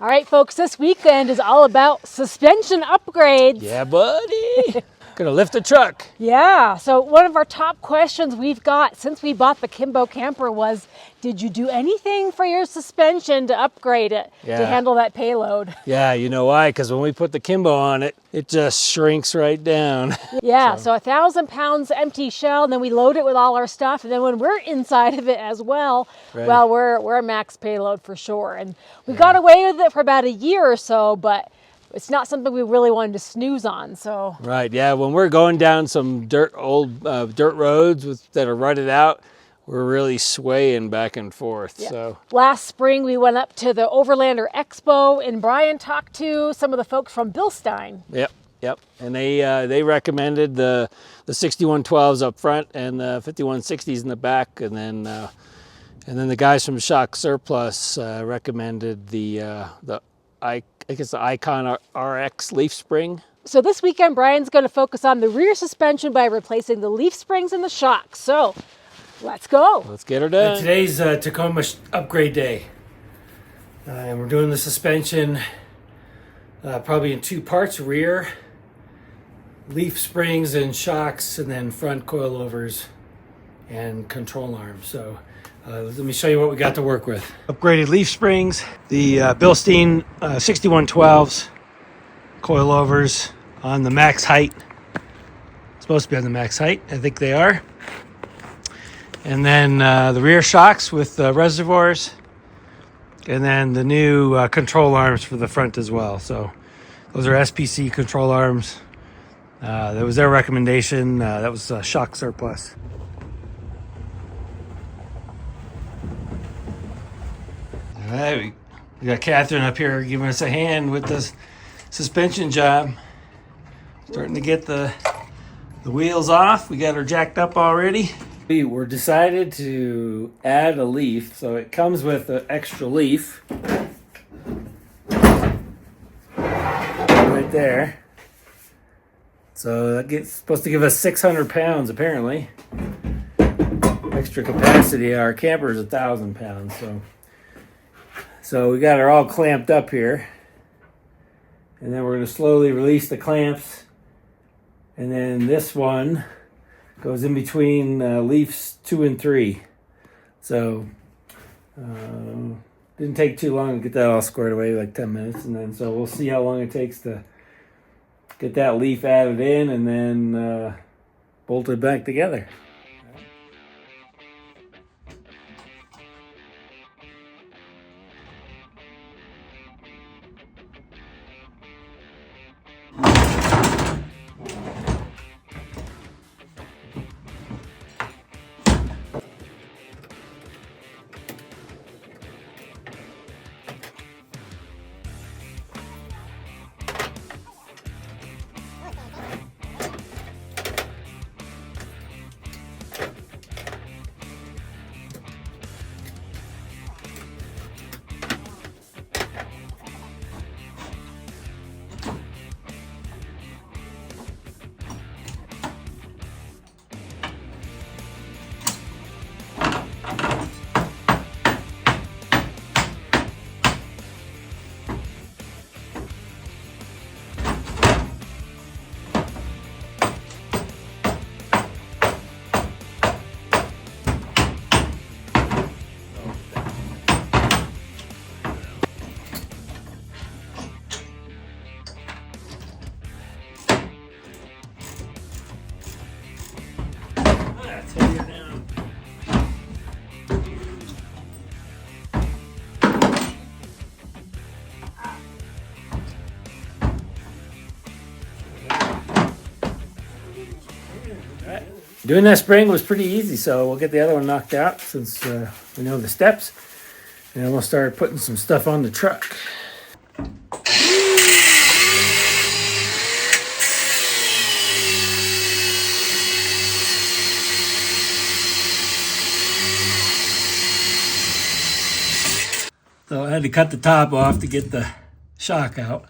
All right, folks, this weekend is all about suspension upgrades. Yeah, buddy. Gonna lift the truck. Yeah, so one of our top questions we've got since we bought the Kimbo Camper was, did you do anything for your suspension to upgrade it to handle that payload? Yeah, you know why? Because when we put the Kimbo on it, it just shrinks right down. Yeah, so 1,000 pounds empty shell, and then we load it with all our stuff, and then when we're inside of it as well, well, we're a max payload for sure. And we got away with it for about a year or so, but it's not something we really wanted to snooze on. So right, yeah, when we're going down some old dirt roads that are rutted out, we're really swaying back and forth. Yeah. So last spring we went up to the Overlander Expo, and Brian talked to some of the folks from Bilstein. Yep, and they recommended the 6112s up front and the 5160s in the back, and then the guys from Shock Surplus recommended the Icon RX leaf spring. So this weekend, Brian's going to focus on the rear suspension by replacing the leaf springs and the shocks. So let's go. Let's get her done. Today's Tacoma upgrade day. And we're doing the suspension probably in two parts: rear, leaf springs and shocks, and then front coilovers and control arms. So let me show you what we got to work with. Upgraded leaf springs, the Bilstein 6112s, coilovers on the max height. Supposed to be on the max height, I think they are. And then the rear shocks with reservoirs, and then the new control arms for the front as well. So those are SPC control arms. That was their recommendation. That was Shock Surplus. All right, we got Catherine up here giving us a hand with the suspension job. Starting to get the wheels off. We got her jacked up already. We were decided to add a leaf, so it comes with an extra leaf right there. So that's supposed to give us 600 pounds apparently. Extra capacity. Our camper is 1,000 pounds, so we got her all clamped up here, and then we're going to slowly release the clamps, and then this one goes in between leaves 2 and 3. So didn't take too long to get that all squared away, like 10 minutes, and then so we'll see how long it takes to get that leaf added in and then bolted back together. Doing that spring was pretty easy, so we'll get the other one knocked out since we know the steps, and then we'll start putting some stuff on the truck. So I had to cut the top off to get the shock out.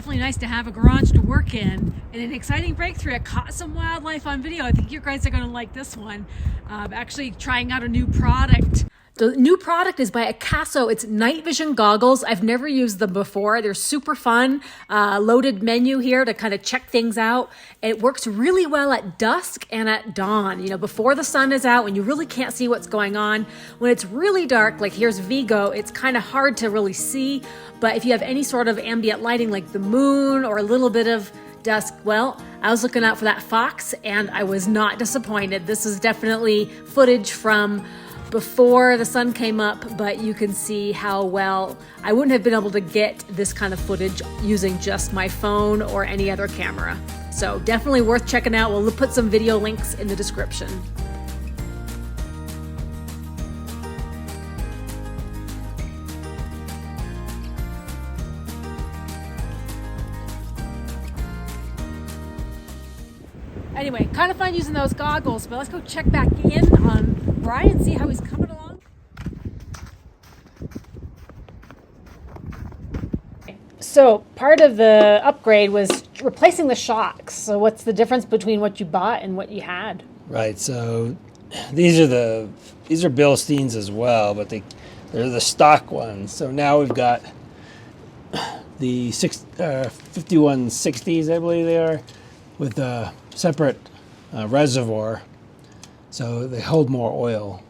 definitely nice to have a garage to work in. And an exciting breakthrough. I caught some wildlife on video. I think you guys are going to like this one. Actually trying out a new product. The new product is by Akaso. It's night vision goggles. I've never used them before. They're super fun. Loaded menu here to kind of check things out. It works really well at dusk and at dawn. You know, before the sun is out, when you really can't see what's going on. When it's really dark, like here's Vigo, it's kind of hard to really see. But if you have any sort of ambient lighting like the moon or a little bit of dusk, well, I was looking out for that fox and I was not disappointed. This is definitely footage from before the sun came up, but you can see how well I wouldn't have been able to get this kind of footage using just my phone or any other camera. So definitely worth checking out. We'll put some video links in the description. Anyway, kind of fun using those goggles, but let's go check back in on Brian and see how he's coming along. So part of the upgrade was replacing the shocks. So what's the difference between what you bought and what you had? Right. So these are Bilsteins as well, but they're the stock ones. So now we've got the 5160s, I believe they are, with a separate reservoir, so they hold more oil.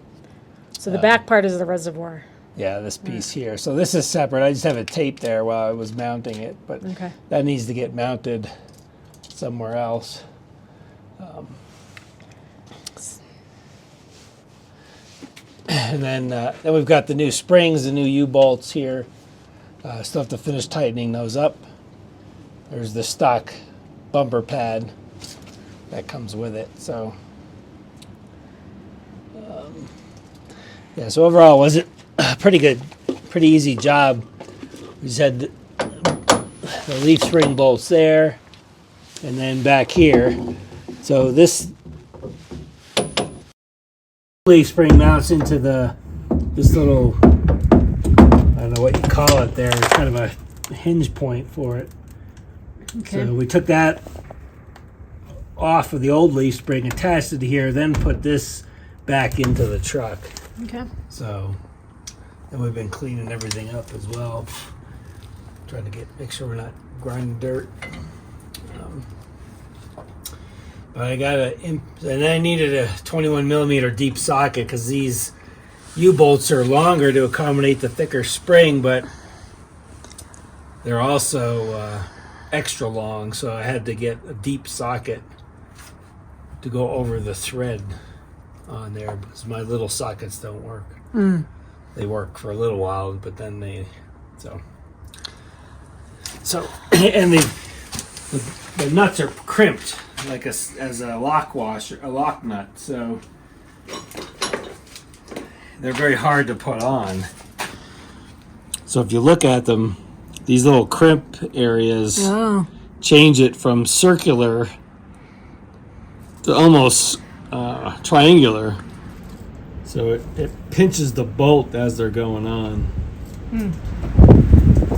So the back part is the reservoir. Yeah, this piece here. So this is separate. I just have it taped there while I was mounting it, but that needs to get mounted somewhere else. And then we've got the new springs, the new U-bolts here. Still have to finish tightening those up. There's the stock bumper pad that comes with it. So yeah, so overall, was it a pretty good, pretty easy job. We just had the leaf spring bolts there, and then back here. So this leaf spring mounts into this little, I don't know what you call it there. It's kind of a hinge point for it. Okay. So we took that off of the old leaf spring, attached it here, then put this back into the truck. Okay. So, and we've been cleaning everything up as well, trying to make sure we're not grinding dirt. But and I needed a 21 millimeter deep socket because these U-bolts are longer to accommodate the thicker spring, but they're also extra long, so I had to get a deep socket to go over the thread on there because my little sockets don't work. They work for a little while, but then so and the nuts are crimped like as a lock nut, so they're very hard to put on. So if you look at them, these little crimp areas change it from circular to almost triangular. So it pinches the bolt as they're going on.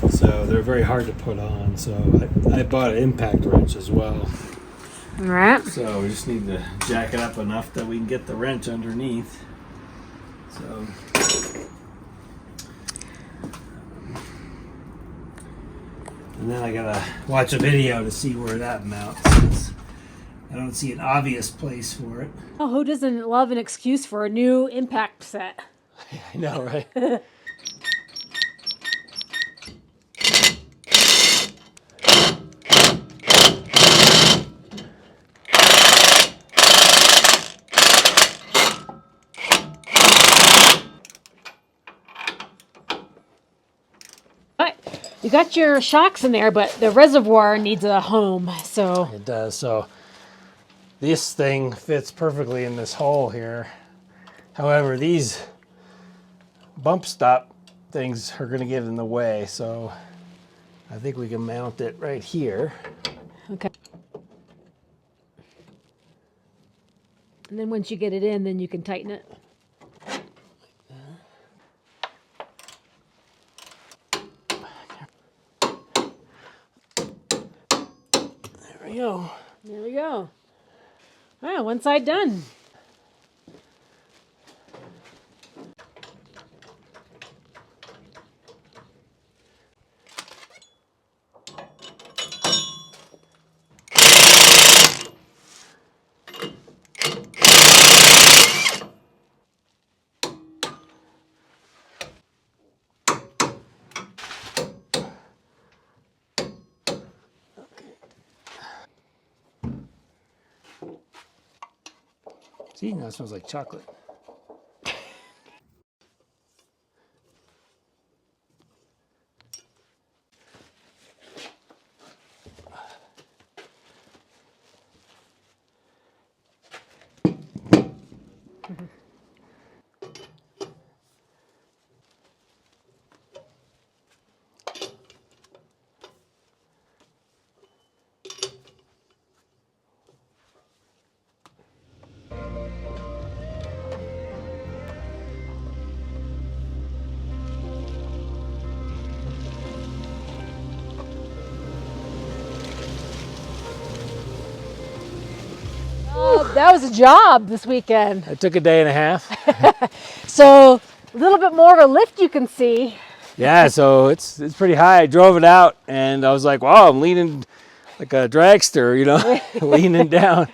So they're very hard to put on. So I bought an impact wrench as well. All right. So we just need to jack it up enough that we can get the wrench underneath. So and then I gotta watch a video to see where that mounts. I don't see an obvious place for it. Oh, who doesn't love an excuse for a new impact set? I know, right? You got your shocks in there, but the reservoir needs a home, so. It does. So this thing fits perfectly in this hole here. However, these bump stop things are going to get in the way, so I think we can mount it right here. Okay. And then once you get it in, then you can tighten it. Ah, one side done. See, now it smells like chocolate. That was a job this weekend. It took a day and a half. So a little bit more of a lift you can see. Yeah, so it's pretty high. I drove it out and I was like, wow, I'm leaning like a dragster, you know, leaning down.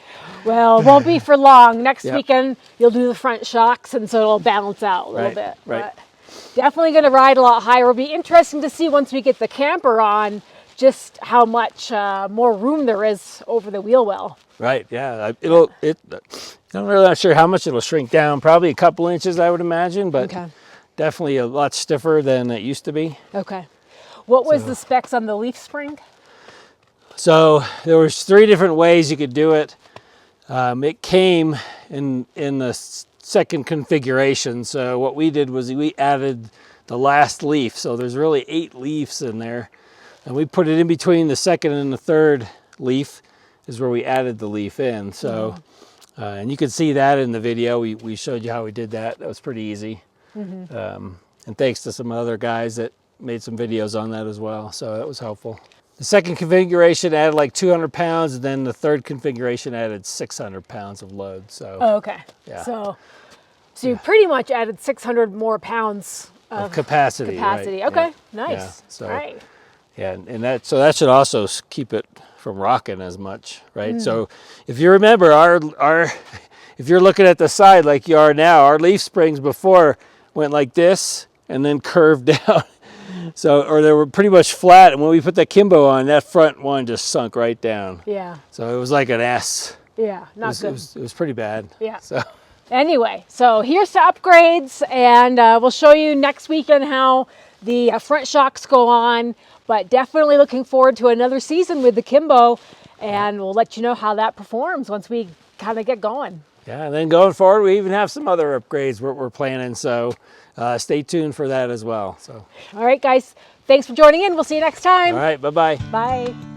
Well, it won't be for long. Next weekend, you'll do the front shocks, and so it'll balance out a little bit. Right. But definitely going to ride a lot higher. It'll be interesting to see once we get the camper on just how much more room there is over the wheel well. Right, yeah. I'm really not sure how much it'll shrink down. Probably a couple inches, I would imagine, but definitely a lot stiffer than it used to be. Okay. What was the specs on the leaf spring? So there was 3 different ways you could do it. It came in the second configuration. So what we did was we added the last leaf. So there's really 8 leaves in there. And we put it in between the second and the third leaf is where we added the leaf in. So, and you can see that in the video. We showed you how we did that. That was pretty easy. And thanks to some other guys that made some videos on that as well. So that was helpful. The second configuration added like 200 pounds, and then the third configuration added 600 pounds of load. So, okay. Yeah. So you pretty much added 600 more pounds of capacity. Right. Okay, nice. Yeah. So, right. Yeah, and that should also keep it from rocking as much, right? So if you remember if you're looking at the side like you are now, our leaf springs before went like this and then curved down. So, or they were pretty much flat, and when we put the Kimbo on, that front one just sunk right down. Yeah. So it was like an S. Yeah, not good. It was pretty bad. Yeah. So. Anyway, so here's the upgrades, and we'll show you next weekend how the front shocks go on, but definitely looking forward to another season with the Kimbo, and we'll let you know how that performs once we kind of get going. Yeah, and then going forward, we even have some other upgrades we're planning, so stay tuned for that as well. So. All right, guys, thanks for joining in. We'll see you next time. All right, bye-bye. Bye.